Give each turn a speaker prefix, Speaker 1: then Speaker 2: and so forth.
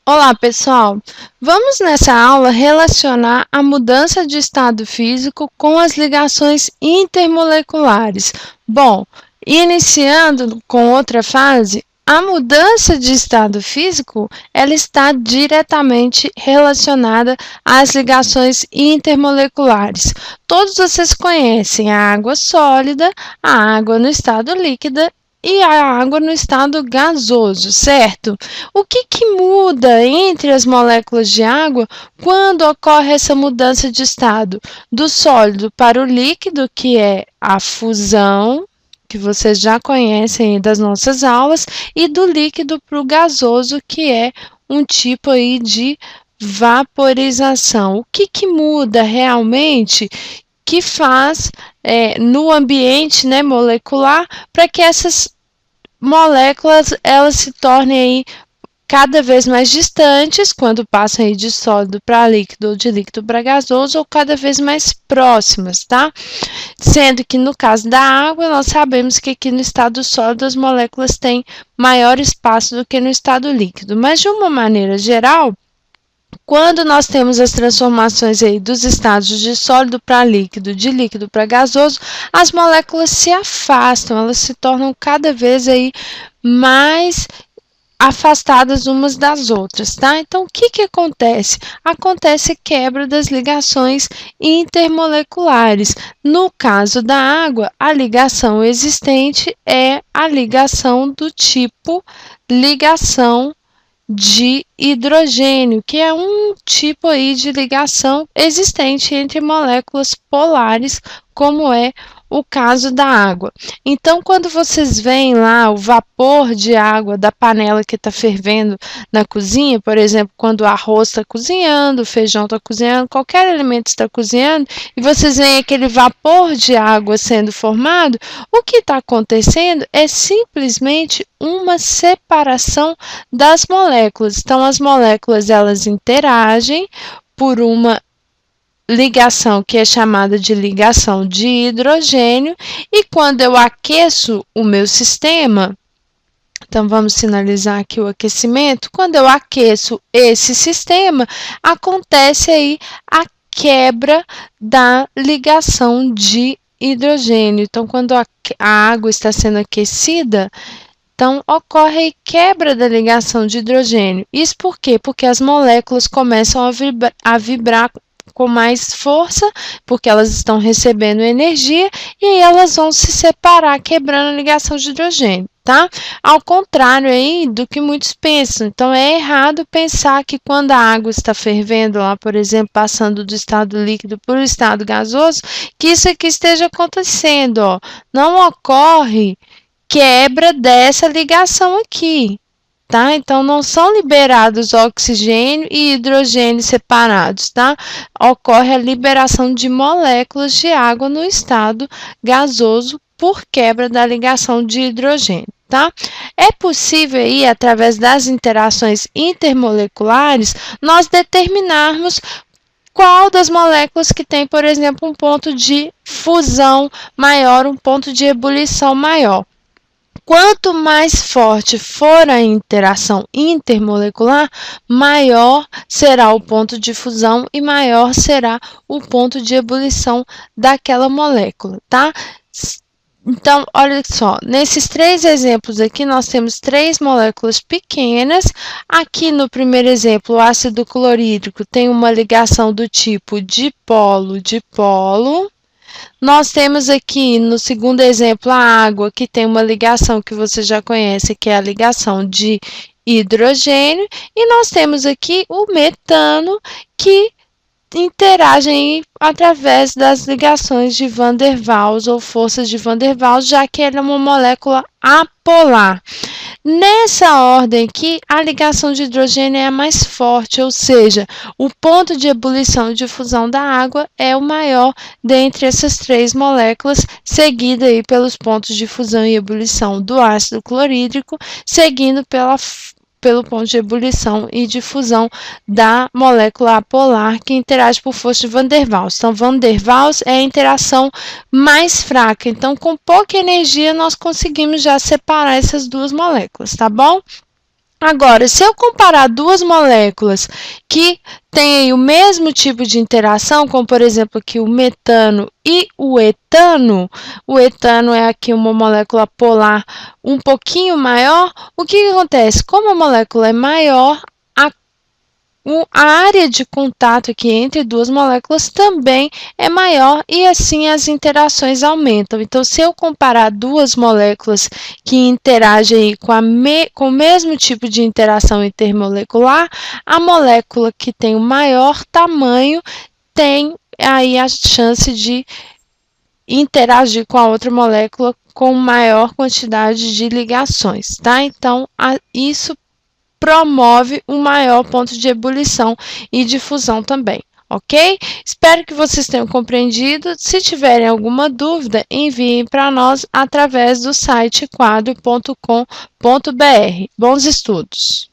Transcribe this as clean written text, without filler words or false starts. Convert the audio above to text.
Speaker 1: Olá, pessoal! Vamos nessa aula relacionar a mudança de estado físico com as ligações intermoleculares. Bom, iniciando com outra fase, a mudança de estado físico, ela está diretamente relacionada às ligações intermoleculares. Todos vocês conhecem a água sólida, a água no estado líquida e a água no estado gasoso, certo? O que muda entre as moléculas de água quando ocorre essa mudança de estado? Do sólido para o líquido, que é a fusão, que vocês já conhecem das nossas aulas, e do líquido para o gasoso, que é um tipo aí de vaporização. O que muda realmente que faz no ambiente, né, molecular para que essas moléculas elas se tornem aí cada vez mais distantes quando passam aí de sólido para líquido ou de líquido para gasoso, ou cada vez mais próximas, tá? Sendo que no caso da água, nós sabemos que aqui no estado sólido as moléculas têm maior espaço do que no estado líquido, mas de uma maneira geral, quando nós temos as transformações aí dos estados de sólido para líquido, de líquido para gasoso, as moléculas se afastam, elas se tornam cada vez aí mais afastadas umas das outras, tá? Então, o que acontece? Acontece quebra das ligações intermoleculares. No caso da água, a ligação existente é a ligação do tipo ligação de hidrogênio, que é um tipo aí de ligação existente entre moléculas polares, como é o caso da água. Então, quando vocês veem lá o vapor de água da panela que está fervendo na cozinha, por exemplo, quando o arroz está cozinhando, o feijão está cozinhando, qualquer alimento está cozinhando, e vocês veem aquele vapor de água sendo formado, o que está acontecendo é simplesmente uma separação das moléculas. Então, as moléculas elas interagem por uma ligação que é chamada de ligação de hidrogênio, e quando eu aqueço o meu sistema, então vamos sinalizar aqui o aquecimento, quando eu aqueço esse sistema, acontece aí a quebra da ligação de hidrogênio. Então, quando a água está sendo aquecida, então, ocorre quebra da ligação de hidrogênio. Isso por quê? Porque as moléculas começam a vibrar com mais força, porque elas estão recebendo energia, e aí elas vão se separar, quebrando a ligação de hidrogênio, tá? Ao contrário aí do que muitos pensam. Então, é errado pensar que quando a água está fervendo lá, por exemplo, passando do estado líquido para o estado gasoso, que isso aqui esteja acontecendo, ó. Não ocorre quebra dessa ligação aqui, tá? Então, não são liberados oxigênio e hidrogênio separados, tá? Ocorre a liberação de moléculas de água no estado gasoso por quebra da ligação de hidrogênio, tá? É possível aí, através das interações intermoleculares, nós determinarmos qual das moléculas que tem, por exemplo, um ponto de fusão maior, um ponto de ebulição maior. Quanto mais forte for a interação intermolecular, maior será o ponto de fusão e maior será o ponto de ebulição daquela molécula, tá? Então, olha só, nesses três exemplos aqui, nós temos três moléculas pequenas. Aqui no primeiro exemplo, o ácido clorídrico tem uma ligação do tipo dipolo-dipolo. Nós temos aqui, no segundo exemplo, a água, que tem uma ligação que você já conhece, que é a ligação de hidrogênio. E nós temos aqui o metano, que interagem através das ligações de Van der Waals ou forças de Van der Waals, já que ela é uma molécula apolar. Nessa ordem aqui, a ligação de hidrogênio é a mais forte, ou seja, o ponto de ebulição e de fusão da água é o maior dentre essas três moléculas, seguida aí pelos pontos de fusão e ebulição do ácido clorídrico, seguindo pelo ponto de ebulição e de fusão da molécula apolar, que interage por força de Van der Waals. Então, Van der Waals é a interação mais fraca. Então, com pouca energia, nós conseguimos já separar essas duas moléculas, tá bom? Agora, se eu comparar duas moléculas que têm o mesmo tipo de interação, como por exemplo aqui o metano e o etano é aqui uma molécula polar um pouquinho maior, o que acontece? Como a molécula é maior, a área de contato aqui entre duas moléculas também é maior e assim as interações aumentam. Então, se eu comparar duas moléculas que interagem com o mesmo tipo de interação intermolecular, a molécula que tem o maior tamanho tem aí a chance de interagir com a outra molécula com maior quantidade de ligações, tá? Então, isso promove um maior ponto de ebulição e de fusão também, ok? Espero que vocês tenham compreendido. Se tiverem alguma dúvida, enviem para nós através do site quadro.com.br. Bons estudos!